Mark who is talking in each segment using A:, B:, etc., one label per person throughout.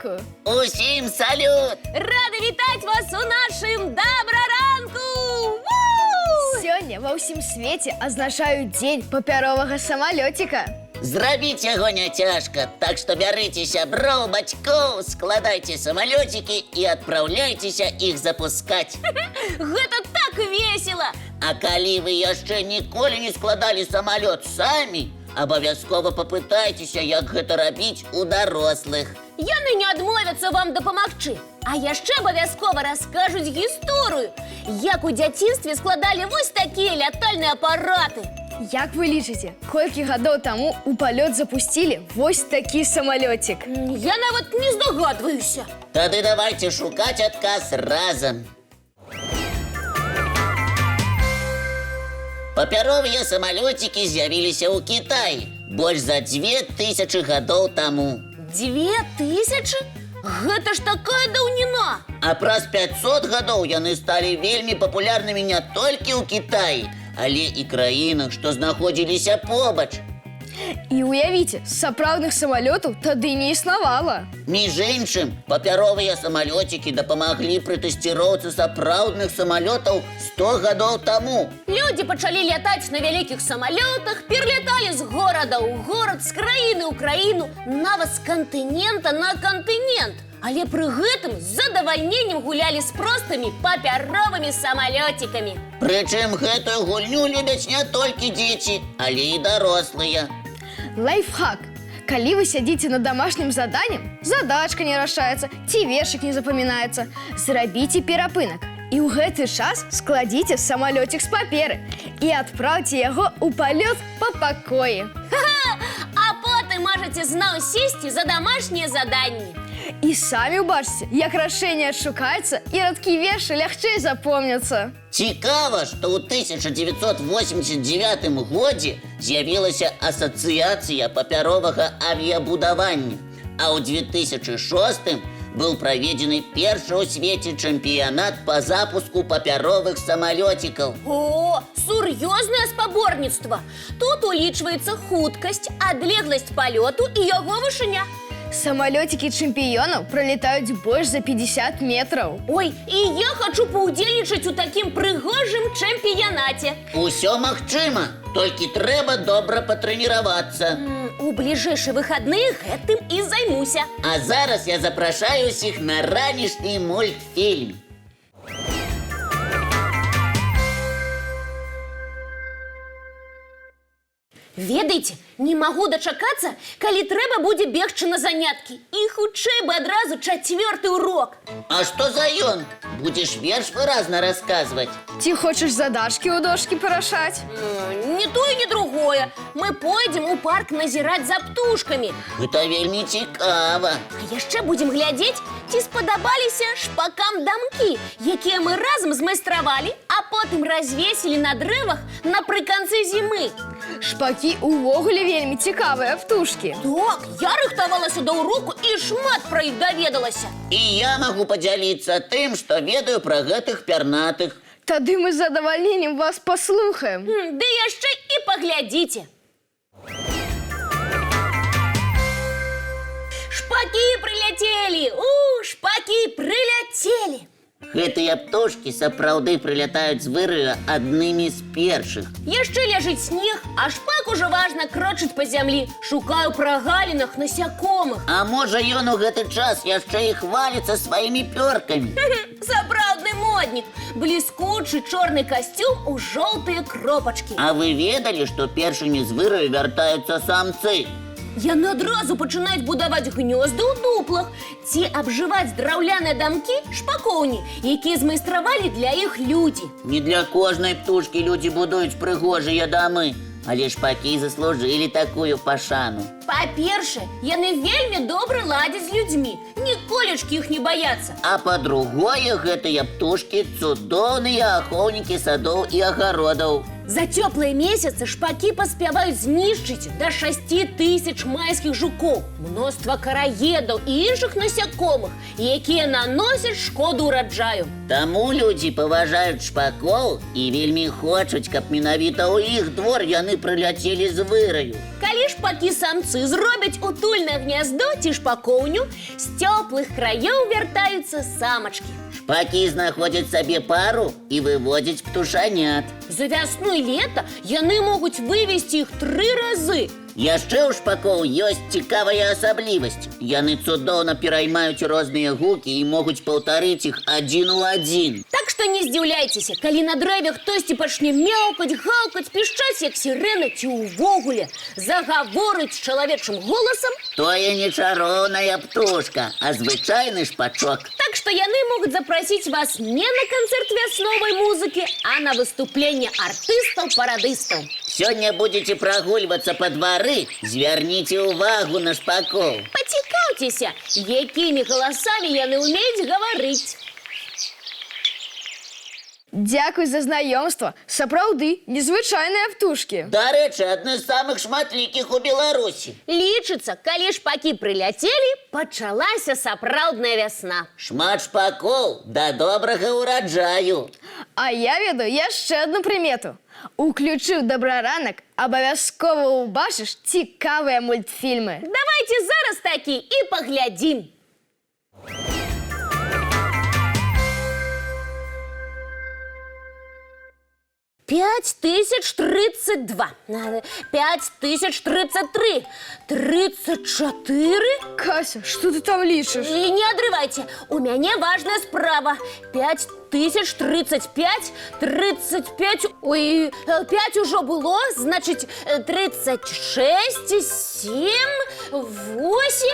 A: ранку!
B: Усім салют!
C: Рада вітаць вас у нашым добраранку!
A: Сёння ва ўсім свеце азначаюць дзень папяровага самалёціка.
B: Зрабіць яго не цяжка, так што бярыце сяброў, бацькоў, складайце самалёцікі і адпраўляйцеся іх запускаць.
C: Гэта так весела!
B: А калі вы яшчэ ніколі не складалі самалёт самі, абавязкова папытайцеся, як гэта рабіць у дарослых.
C: Яны не адмовяцца вам дапамагчы, а яшчэ абавязкова раскажуць гісторыю, як у дзяцінстве складалі вось такія лятальныя апараты.
A: Як вы лічыце, колькі гадоў таму у палёт запусцілі вось такі самалёцік?
C: Я нават не здагадваюся.
B: Тады давайце шукаць адказ разам. Папяровыя самалёцікі з'явіліся ў Кітаі больш за 2000 гадоў таму.
C: 2000? Гэта ж такая даўніна!
B: А праз 500 гадоў яны сталі вельмі папулярнымі не толькі ў Кітаі, але і краінах, што знаходзіліся побач.
A: І уявіце, сапраўдных самалётаў тады не існавала.
B: Між іншым, папяровыя самалёцікі дапамаглі пры тэсціроўцы сапраўдных самалётаў 100 гадоў таму.
C: Людзі пачалі лятаць на вялікіх самалётах, пераляталі з горада ў горад, з краіны ў краіну, нават з кантынента на кантынент. Але пры гэтым з задавальненнем гулялі з простымі папяровымі самалёцікамі.
B: Прычым гэтую гульню любяць не толькі дзеці, але і дарослыя.
A: Лайфхак. Калі вы сядзіце над дамашнім заданнем, задачка не рашаецца, ці вершык не запамінаецца, зрабіце перапынак. І ў гэты час складзіце самалёцік з паперы і адпраўце яго ў палёт па пакоі.
C: А потым можаце зноў сесці за дамашнія заданні.
A: І самі ўбачыце, як рашэнне адшукаецца і радкі вершы лягчэй запомняцца.
B: Цікава, што ў 1989 годзе з'явілася асацыяцыя папяровага авіябудавання, а ў 2006 быў праведзены першы ў свеце чэмпіянат па запуску папяровых самалёцікаў.
C: О, сур'ёзнае спаборніцтва! Тут улічваецца хуткасць, адлегласць палёту і яго вышыня.
A: Самалёцікі чэмпіёнаў пралетаюць больш за 50 метраў.
C: Ой, і я хачу паўдзельнічаць у такім прыгожым чэмпіянаце.
B: Усё магчыма, толькі трэба добра патрэніравацца.
C: У бліжэйшыя выхадныя гэтым і займуся.
B: А зараз я запрашаю ўсіх на ранішні мультфільм.
C: Ведаеце, не магу дачакацца, калі трэба будзе бегчы на заняткі. І хутчэй бы адразу 4-й урок.
B: А што за ён? Будзеш верш выразна расказваць?
A: Ці хочаш задачкі ў дошкі парашаць?
C: Не тое, ні другое. Мы пойдзем у парк назіраць за птушкамі.
B: Гэта вельмі цікава.
C: А яшчэ будзем глядзець, ці спадабаліся шпакам дамкі, якія мы разам змайстравалі, а потым развесілі на дрэвах напрыканцы зімы.
A: Шпакі увогуле вельмі цікавыя птушкі.
C: Так, я рыхтавалася да ўроку і шмат пра іх даведалася.
B: І я магу падзяліцца тым, што ведаю пра гэтых пярнатых.
A: Тады мы з задавальненнем вас паслухаем.
C: Ды яшчэ і паглядзіце. Шпакі прыляцелі! Шпакі прыляцелі!
B: Гэтыя птушкі сапраўды прылятаюць з выраю аднымі з першых.
C: Яшчэ ляжыць снег, а шпак ужо важна крочыць па зямлі. Шукаю прагалінах насякомых.
B: А можа ён у гэты час яшчэ і хваліцца сваімі пёркамі.
C: Сапраўдны моднік. Бліскучы чорны касцюм у жоўтыя кропачкі.
B: А вы ведалі, што першымі з выраю вяртаюцца самцы?
C: Яны адразу пачынаюць будаваць гнёзды ў дуплах ці абжываць драўляныя дамкі шпакоўні, якія змайстравалі для іх людзі.
B: Не для кожнай птушкі людзі будуюць прыгожыя дамы, але шпакі заслужылі такую пашану.
C: Па-першае, яны вельмі добра ладзяць з людзьмі, ніколечкі іх не баяцца.
B: А па-другое, гэтыя птушкі цудоўныя ахоўнікі садоў і агародаў.
C: За теплые месяцы шпаки поспевают знішчыць до 6000 майских жуков, мноства караедаў і іншых насякомых, якія наносяць шкоду ураджаю.
B: Таму людзі паважаюць шпакоў і вельмі хочуць, каб менавіта ў іх двор яны прыляцелі з выраю.
C: Калі шпакі-самцы зробяць утульнае гняздо ці шпакоўню, з цёплых краёў вяртаюцца самачкі.
B: Шпакі знаходзяць сабе пару і выводзяць птушанят.
C: За вясну і лета яны могуць вывесці іх 3 разы.
B: Яшчэ ў шпакоў ёсць цікавая асаблівасць. Яны цудоўна пераймаюць розныя гукі і могуць паўтарыць іх адзін у адзін.
C: Так што не здзіўляйцеся, калі на дрэве хтосьці пачне мяўкаць, гаўкаць, пішчаць, як сірэна, ці ўвогуле загаворыць чалавечым голасам.
B: Тое не чароўная птушка, а звычайны шпачок.
C: Так што яны могуць запрасіць вас не на канцэрт вясновай музыкі, а на выступленне артыстаў-парадыстаў.
B: Сёння будзеце прагульвацца па двары, звярніце ўвагу на шпакоў.
C: Пацікаўцеся, якімі галасамі яны ўмеюць гаварыць.
A: Дзякуй за знаёмства. Сапраўды, незвычайныя птушкі.
B: Дарэчы, адны з самых шматлікіх у Беларусі.
C: Лічыцца, калі шпакі прыляцелі, пачалася сапраўдная вясна.
B: Шмат шпакоў да добрага ўраджаю.
A: А я ведаю яшчэ одну прымету. Уключыў добраранак, абавязкова ўбачыш цікавыя мультфільмы.
C: Давайте зараз такі і паглядзім. 5032, 5033, 34.
A: Кася, што ты там лічыш?
C: І не адрывайце, у мяне важная справа. 5035, 35, ой, 5 ужо было, значыць 36, 7, 8.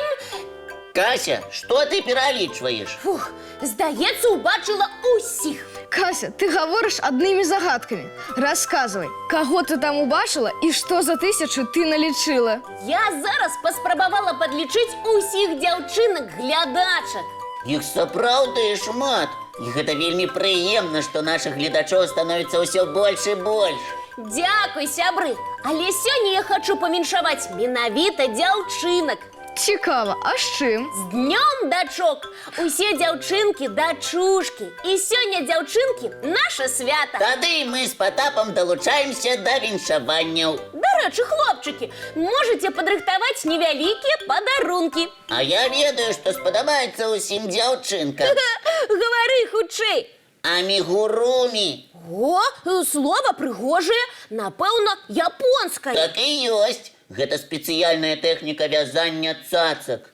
B: Кася, што ты пералічваеш?
C: Фух, здаецца, убачыла усіх.
A: Кася, ты гаворыш аднымі загадкамі. Расказвай, каго ты там убачыла і што за 1000 ты налічыла?
C: Я зараз паспрабавала падлічыць усіх дзяўчынак-глядачак.
B: Іх сапраўды шмат. І гэта вельмі прыемна, што нашых гледачоў становіцца ўсё больш і больш.
C: Дзякуй, сябры. Але сёння я хачу паменшаваць менавіта дзяўчынак.
A: Цікава, а з чым?
C: З днём дачок! Усе дзяўчынкі дачушкі. І сёння дзяўчынкі наша свята.
B: Тады мы з Патапам далучаемся да віншаванняў.
C: Дарэчы, хлопчыкі, можаце падрыхтаваць невялікія падарункі.
B: А я ведаю, што спадабаецца ўсім дзяўчынкам.
C: Гавары хутчэй.
B: Амігурумі.
C: О, слова прыгожае, напэўна, японскае.
B: Так і ёсць. Гэта спецыяльная тэхніка вязання цацак.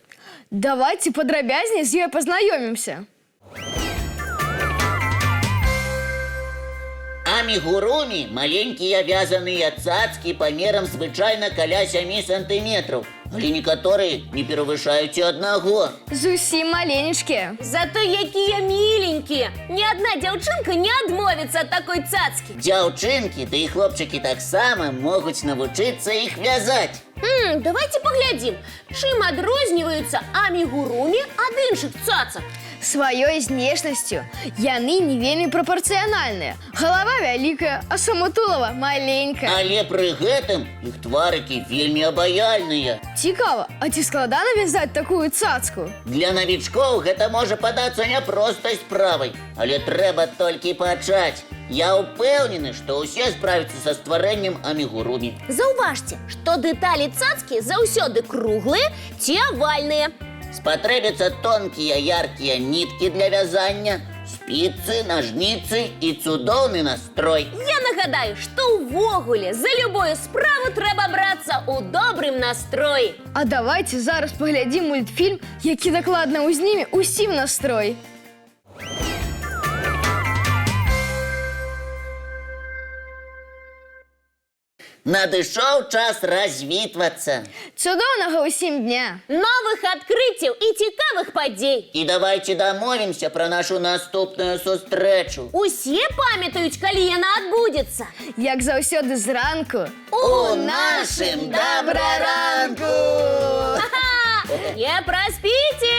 A: Давайте падрабязней з ёй пазнаёмімся.
B: Амігурумі – маленькія вязаныя цацкі памерам звычайна каля 7 сантыметраў, але некаторыя не перавышаюць і 1.
A: Зусім маленечкія.
C: Зато якія міленькія. Ні адна дзяўчынка не адмовіцца ад такой цацкі.
B: Дзяўчынкі, да і хлопчыкі таксама могуць навучыцца іх вязаць.
C: Давайте паглядзім, чым адрозніваюцца амігурумі ад іншых цацак.
A: Сваёй знешнасцю яны не вельмі прапарцыянальныя. Галава вялікая, а само тулава маленькае.
B: Але пры гэтым іх тварыкі вельмі абаяльныя.
A: Цікава, а ці складана вязаць такую цацку?
B: Для навічкоў гэта можа падацца няпростай справай, але трэба толькі пачаць. Я ўпэўнены, што ўсе справяцца са стварэннем амігурумі.
C: Заўважце, што дэталі цацкі заўсёды круглыя ці авальныя.
B: Спатрэбяцца тонкія яркія ніткі для вязання, спіцы, нажніцы і цудоўны настрой.
C: Я нагадаю, што ўвогуле за любую справу трэба брацца ў добрым настроі.
A: А давайте зараз паглядзім мультфільм, які дакладна ўзніме усім настрой.
B: Надышоў час развітвацца.
A: Цудоўнага ўсім дня!
C: Новых адкрыццяў і цікавых падзей.
B: І давайце дамовімся пра нашу наступную сустрэчу.
C: Усе памятаюць, калі яна адбудзецца.
A: Як заўсёды зранку
B: У нашым добраранку!
C: Не праспіце!